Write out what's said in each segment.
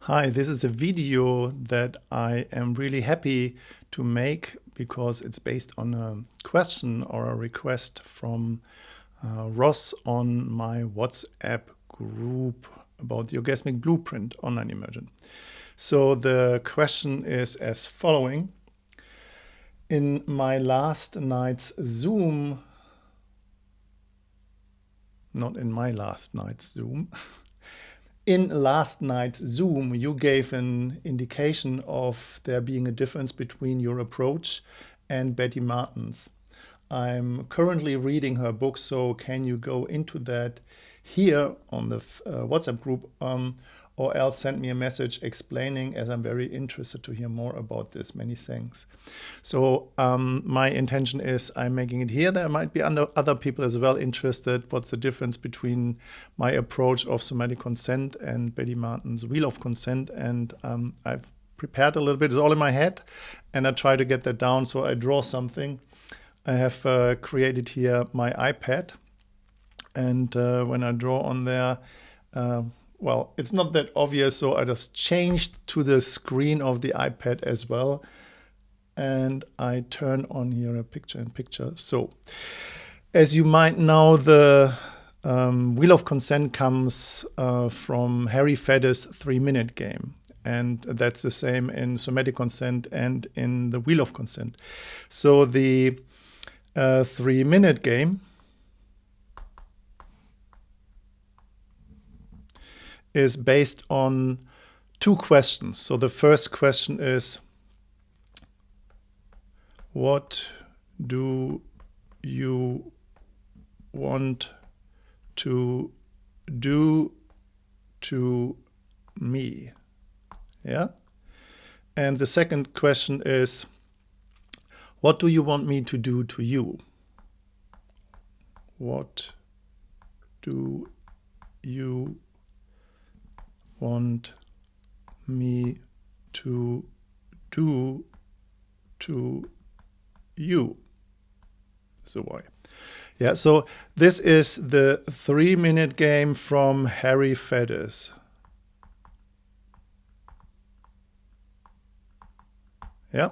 Hi, this is a video that I am really happy to make because it's based on a question or a request from Ross on my WhatsApp group about the orgasmic blueprint online emergent. So the question is as following. In my last night's Zoom, not in my last night's Zoom, in last night's Zoom, you gave an indication of there being a difference between your approach and Betty Martin's. I'm currently reading her book, so can you go into that here on the WhatsApp group, or else send me a message explaining, as I'm very interested to hear more about this. Many thanks. So my intention is I'm making it here. There might be other people as well interested. What's the difference between my approach of somatic consent and Betty Martin's wheel of consent? And I've prepared a little bit. It's all in my head, and I try to get that down. So I draw something. I have created here my iPad, and when I draw on there, well, it's not that obvious, so I just changed to the screen of the iPad as well. And I turn on here a picture-in-picture. So, as you might know, the Wheel of Consent comes from Harry Fedder's 3-minute game. And that's the same in somatic consent and in the Wheel of Consent. So the 3-minute game is based on 2 questions. So the first question is, what do you want to do to me? Yeah. And the second question is, what do you want me to do to you? What do you want me to do to you? So why? Yeah, so this is the 3-minute game from Harry Fedder's. Yeah.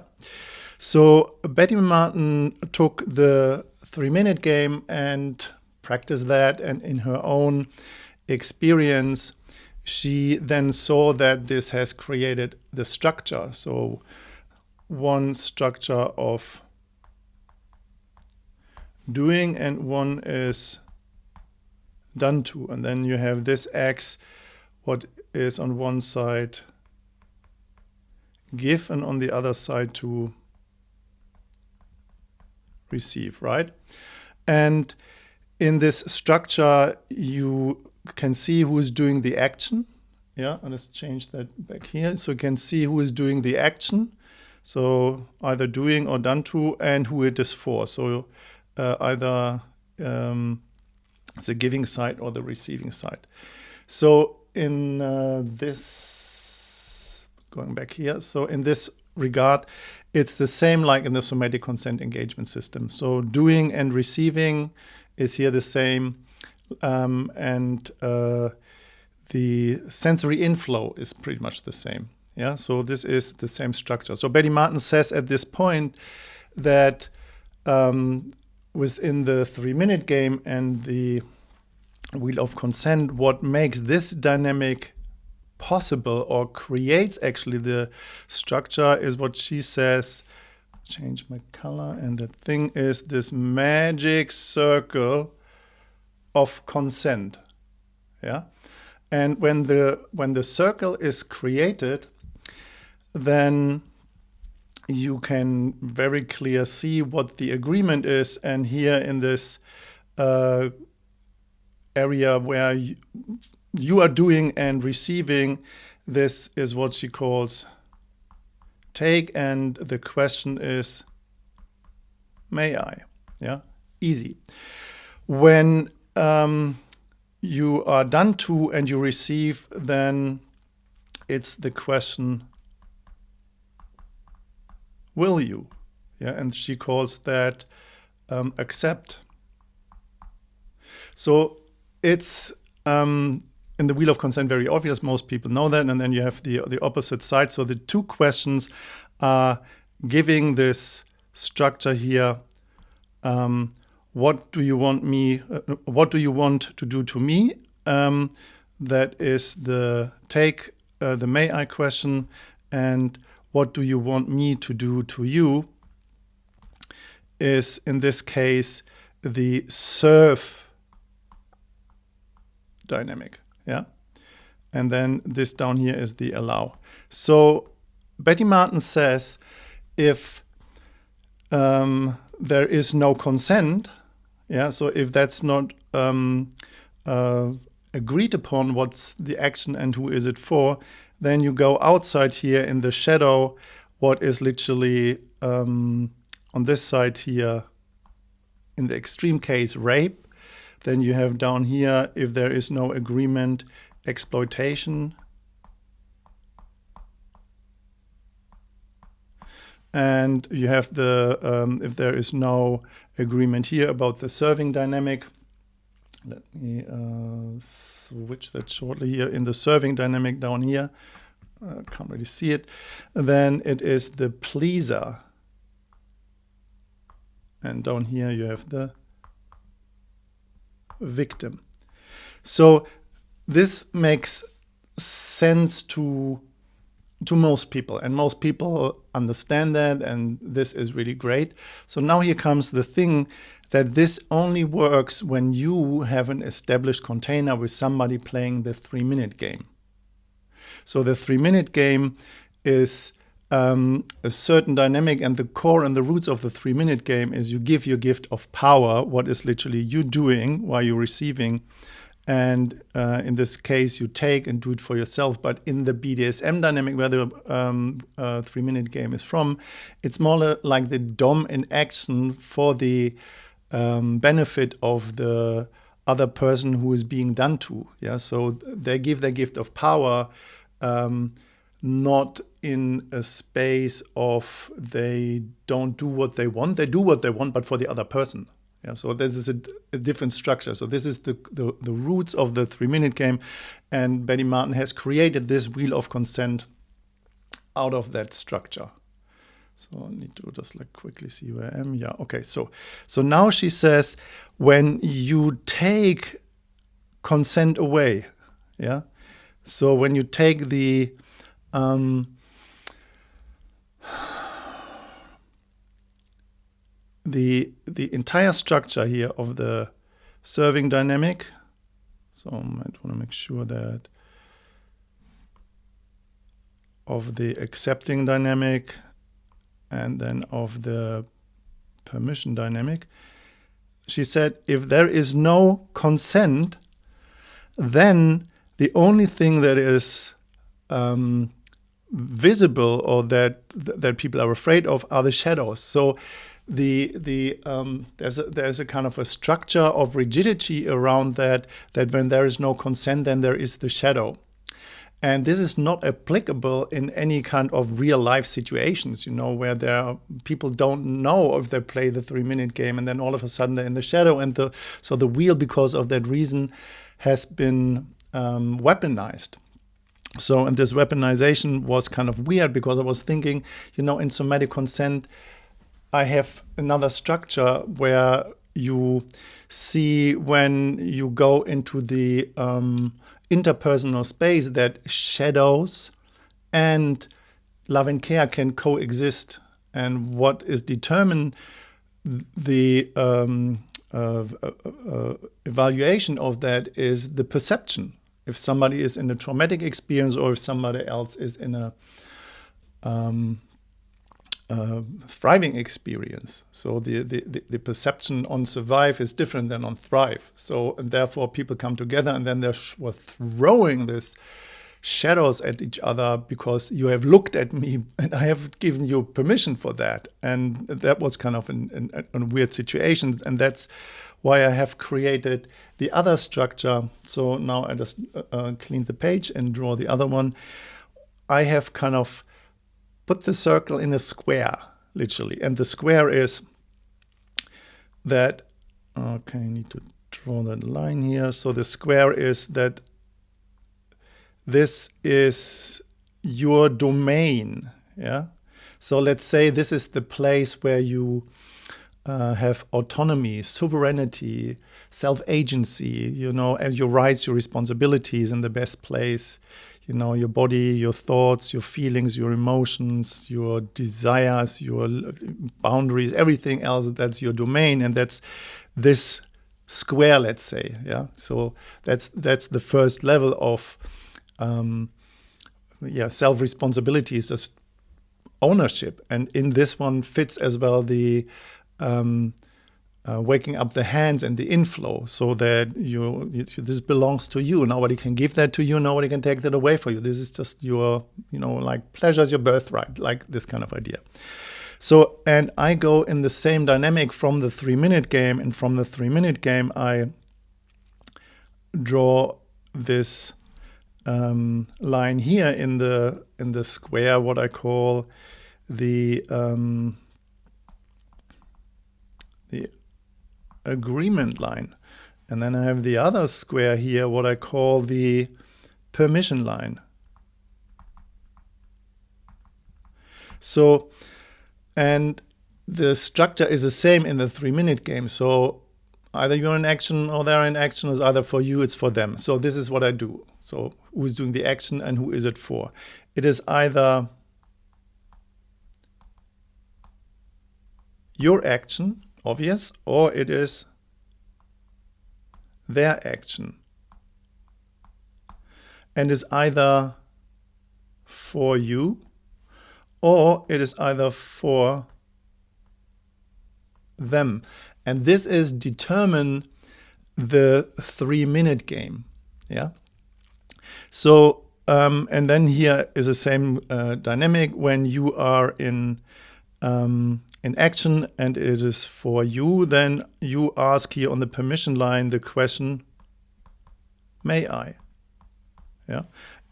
So Betty Martin took the 3-minute game and practiced that, and in her own experience, she then saw that this has created the structure. So one structure of doing and one is done to. And then you have this X, what is on one side give and on the other side to receive, right? And in this structure, you can see who is doing the action. Yeah, and let's change that back here. So you can see who is doing the action. So either doing or done to, and who it is for. So either the giving side or the receiving side. So in this, going back here, so in this regard, it's the same like in the somatic consent engagement system. So doing and receiving is here the same, and the sensory inflow is pretty much the same. Yeah, so this is the same structure. So Betty Martin says at this point that within the 3-minute game and the wheel of consent, what makes this dynamic possible or creates actually the structure is what she says, change my color, and the thing is this magic circle of consent. Yeah, and when the circle is created, then you can very clearly see what the agreement is. And here in this area where you are doing and receiving, this is what she calls take, and the question is, may I? Yeah, easy. When you are done to and you receive, then it's the question, will you? Yeah, and she calls that accept. So it's in the wheel of consent very obvious. Most people know that. And then you have the opposite side. So the two questions are giving this structure here. What do you want to do to me? That is the take the may I question, and what do you want me to do to you is in this case the serve dynamic. Yeah. And then this down here is the allow. So Betty Martin says if there is no consent, yeah, so if that's not agreed upon what's the action and who is it for, then you go outside here in the shadow, what is literally on this side here, in the extreme case, rape. Then you have down here, if there is no agreement, exploitation. And you have the, if there is no agreement here about the serving dynamic. Let me switch that shortly here. In the serving dynamic down here, can't really see it. Then it is the pleaser. And down here you have the victim. So this makes sense to most people, and most people understand that, and this is really great. So now here comes the thing, that this only works when you have an established container with somebody playing the 3-minute game. So the 3-minute game is a certain dynamic, and the core and the roots of the 3-minute game is you give your gift of power, what is literally you doing while you're receiving. And in this case, you take and do it for yourself. But in the BDSM dynamic, where the 3-minute game is from, it's more like the dom in action for the benefit of the other person who is being done to. Yeah, so they give their gift of power, not in a space of they don't do what they want. They do what they want, but for the other person. Yeah, so this is a different structure. So this is the roots of the 3-minute game, and Betty Martin has created this wheel of consent out of that structure. So I need to just like quickly see where I am. Yeah, okay. So now she says when you take consent away, yeah. So when you take the entire structure here of the serving dynamic, so I might want to make sure that of the accepting dynamic and then of the permission dynamic, she said if there is no consent, then the only thing that is visible or that people are afraid of are the shadows. So there's a kind of a structure of rigidity around that when there is no consent, then there is the shadow. And this is not applicable in any kind of real life situations, you know, where people don't know if they play the 3-minute game and then all of a sudden they're in the shadow. And so the wheel, because of that reason, has been weaponized. So, and this weaponization was kind of weird because I was thinking, you know, in somatic consent, I have another structure where you see when you go into the interpersonal space that shadows and love and care can coexist. And what is determined the evaluation of that is the perception. If somebody is in a traumatic experience or if somebody else is in a thriving experience. So the perception on survive is different than on thrive. So, and therefore people come together and then they're throwing this shadows at each other because you have looked at me and I have given you permission for that. And that was kind of a weird situation. And that's why I have created the other structure. So now I just clean the page and draw the other one. I have kind of put the circle in a square, literally. And the square is that, okay, I need to draw that line here. So the square is that this is your domain. Yeah. So let's say this is the place where you have autonomy, sovereignty, self-agency, you know, and your rights, your responsibilities in the best place. You know, your body, your thoughts, your feelings, your emotions, your desires, your boundaries, everything else, that's your domain. And that's this square, let's say. Yeah. So that's the first level of self-responsibility, is this ownership. And in this one fits as well the waking up the hands and the inflow, so that this belongs to you. Nobody can give that to you. Nobody can take that away for you. This is just your, like pleasure is your birthright, like this kind of idea. So, and I go in the same dynamic from the 3-minute game, and from the 3-minute game, I draw this line here in the square, what I call the agreement line. And then I have the other square here, what I call the permission line. So, and the structure is the same in the 3-minute game. So either you're in action or they're in action. Is either for you, it's for them. So this is what I do. So who's doing the action and who is it for? It is either your action, obvious, or it is their action. And is either for you, or it is either for them. And this is determine the 3-minute game. Yeah. So, and then here is the same dynamic when you are in action and it is for you, then you ask here on the permission line the question, may I? Yeah.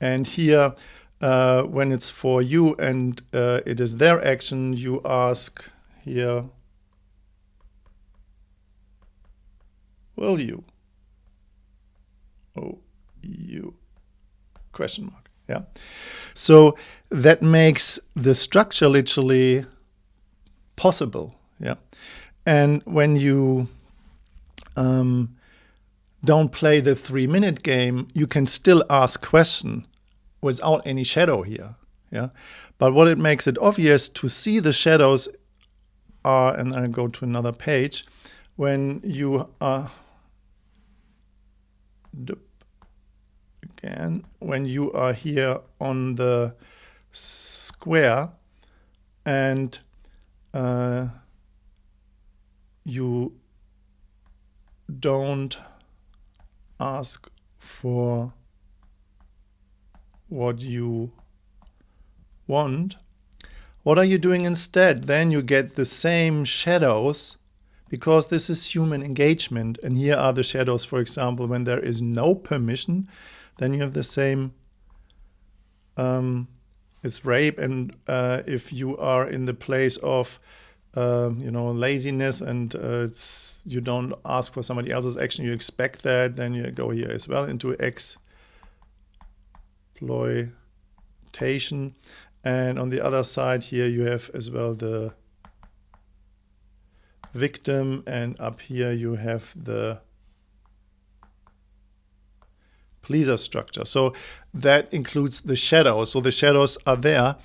And here, when it's for you and it is their action, you ask here, will you? Oh, you? Question mark. Yeah. So that makes the structure literally possible. Yeah. And when you don't play the 3-minute game, you can still ask question without any shadow here. Yeah. But what it makes it obvious to see the shadows are, and I go to another page, when you are again, when you are here on the square and you don't ask for what you want, what are you doing instead? Then you get the same shadows, because this is human engagement. And here are the shadows, for example, when there is no permission, then you have the same, it's rape. And if you are in the place of, laziness and you don't ask for somebody else's action, you expect that, then you go here as well into exploitation. And on the other side here, you have as well the victim, and up here you have the pleaser structure. So that includes the shadows. So the shadows are there,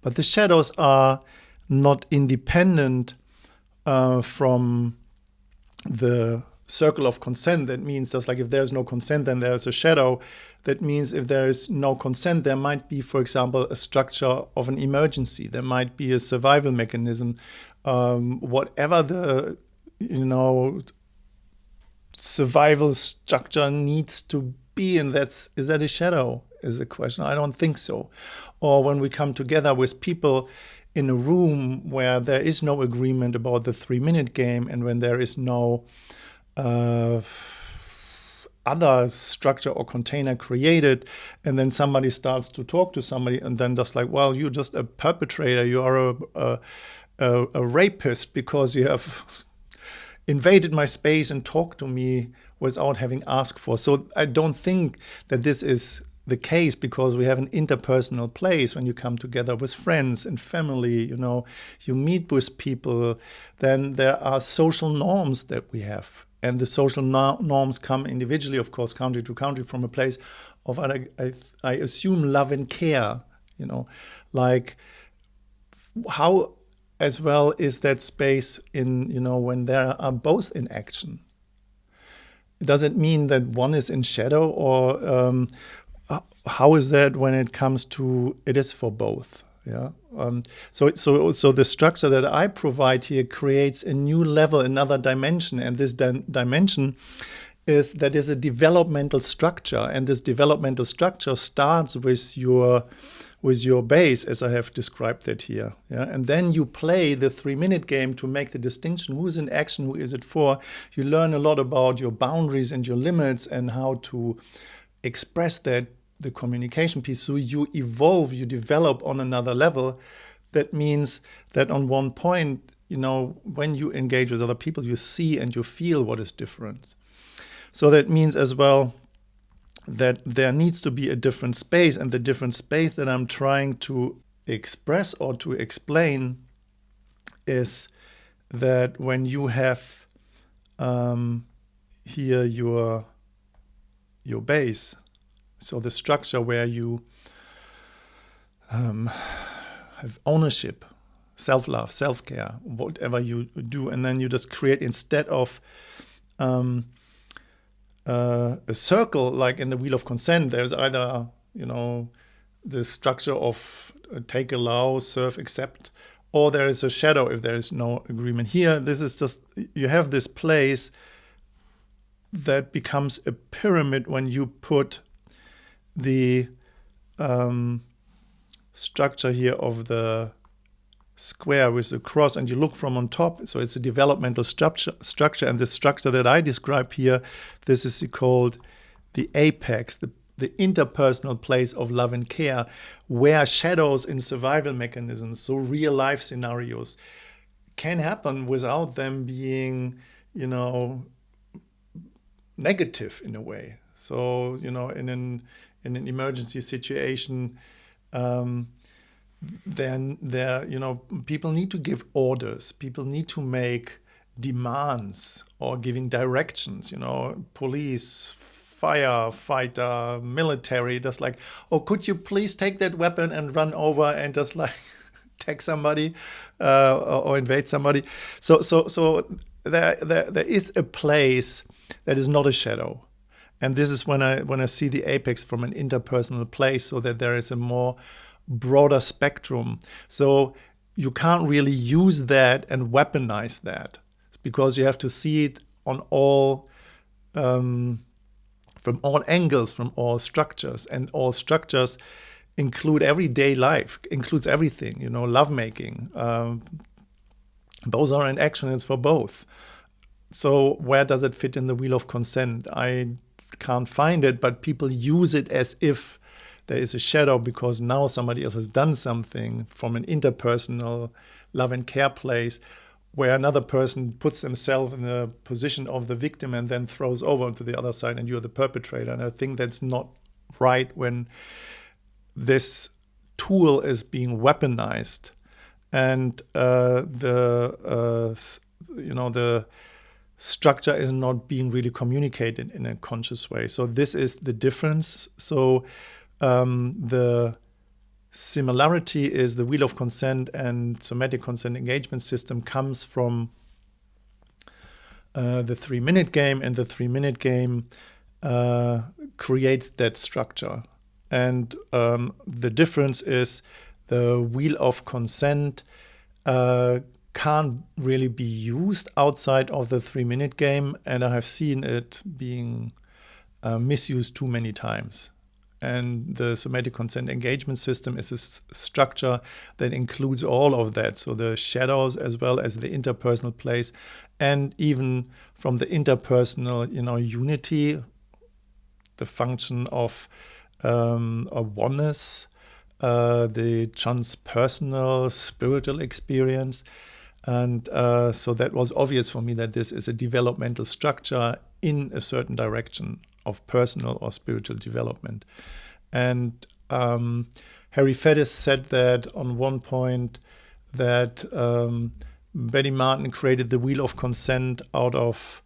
but the shadows are not independent from the circle of consent. That means just like if there's no consent, then there's a shadow. That means if there is no consent, there might be, for example, a structure of an emergency. There might be a survival mechanism. Whatever the, survival structure needs to be, and is that a shadow, is the question. I don't think so. Or when we come together with people in a room where there is no agreement about the 3-minute game, and when there is no other structure or container created, and then somebody starts to talk to somebody, and then just like, well, you're just a perpetrator, you are a rapist because you have invaded my space and talked to me without having asked for. So I don't think that this is the case because we have an interpersonal place when you come together with friends and family, you meet with people, then there are social norms that we have. And the social norms come individually, of course, country to country, from a place of, I assume, love and care, like how as well is that space in, when there are both in action. Does it mean that one is in shadow, or how is that when it comes to it is for both? Yeah. So the structure that I provide here creates a new level, another dimension, and this dimension is a developmental structure, and this developmental structure starts with your base, as I have described that here. Yeah? And then you play the 3-minute game to make the distinction: who is in action, who is it for. You learn a lot about your boundaries and your limits and how to express that, the communication piece. So you evolve, you develop on another level. That means that on one point, when you engage with other people, you see and you feel what is different. So that means as well that there needs to be a different space, and the different space that I'm trying to express or to explain is that when you have here your base, so the structure where you have ownership, self-love, self-care, whatever you do, and then you just create, instead of a circle like in the Wheel of Consent, there's either, the structure of take, allow, serve, accept, or there is a shadow if there is no agreement. Here, this is just, you have this place that becomes a pyramid when you put the structure here of the square with the cross, and you look from on top. So it's a developmental structure, and the structure that I describe here, this is called the apex, the interpersonal place of love and care, where shadows in survival mechanisms, so real life scenarios, can happen without them being, negative in a way. So, in an emergency situation, then people need to give orders, people need to make demands or giving directions, police, firefighter, military, just like, oh, could you please take that weapon and run over and just like attack somebody or invade somebody. So there is a place that is not a shadow. And this is when I see the apex from an interpersonal place, so that there is a more broader spectrum. So you can't really use that and weaponize that, because you have to see it on all from all angles, from all structures, and all structures include everyday life, includes everything, lovemaking. Those are in action, it's for both. So where does it fit in the Wheel of Consent? I can't find it, but people use it as if there is a shadow because now somebody else has done something from an interpersonal love and care place, where another person puts themselves in the position of the victim and then throws over to the other side and you're the perpetrator. And I think that's not right when this tool is being weaponized and the structure is not being really communicated in a conscious way. So this is the difference. So the similarity is the Wheel of Consent and Somatic Consent Engagement System comes from the 3-minute game, and the 3-minute game creates that structure. And the difference is the Wheel of Consent can't really be used outside of the 3-minute game, and I have seen it being misused too many times. And the Somatic Consent Engagement System is a structure that includes all of that. So the shadows as well as the interpersonal place, and even from the interpersonal, unity, the function of a oneness, the transpersonal spiritual experience. And so that was obvious for me that this is a developmental structure in a certain direction of personal or spiritual development. And Harry Fedis said that on one point that Betty Martin created the Wheel of Consent out of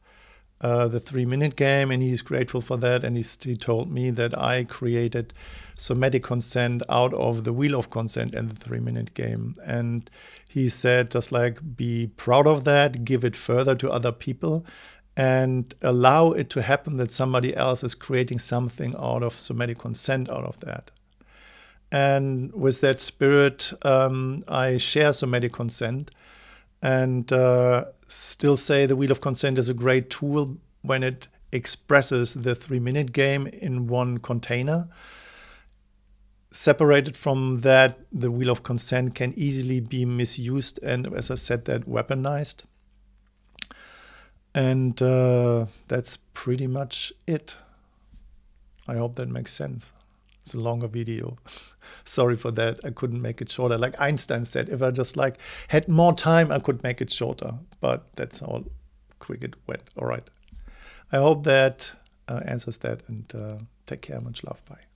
the 3-minute game, and he's grateful for that. And he told me that I created somatic consent out of the Wheel of Consent and the 3-minute game. And he said, just like, be proud of that, give it further to other people, and allow it to happen that somebody else is creating something out of somatic consent out of that. And with that spirit, I share somatic consent, and still say the Wheel of Consent is a great tool when it expresses the 3-minute game in one container. Separated from that, the Wheel of Consent can easily be misused and, as I said, that weaponized. And that's pretty much it. I hope that makes sense. It's a longer video. Sorry for that. I couldn't make it shorter. Like Einstein said, if I just had more time, I could make it shorter. But that's how quick it went. All right. I hope that answers that, and take care. Much love. Bye.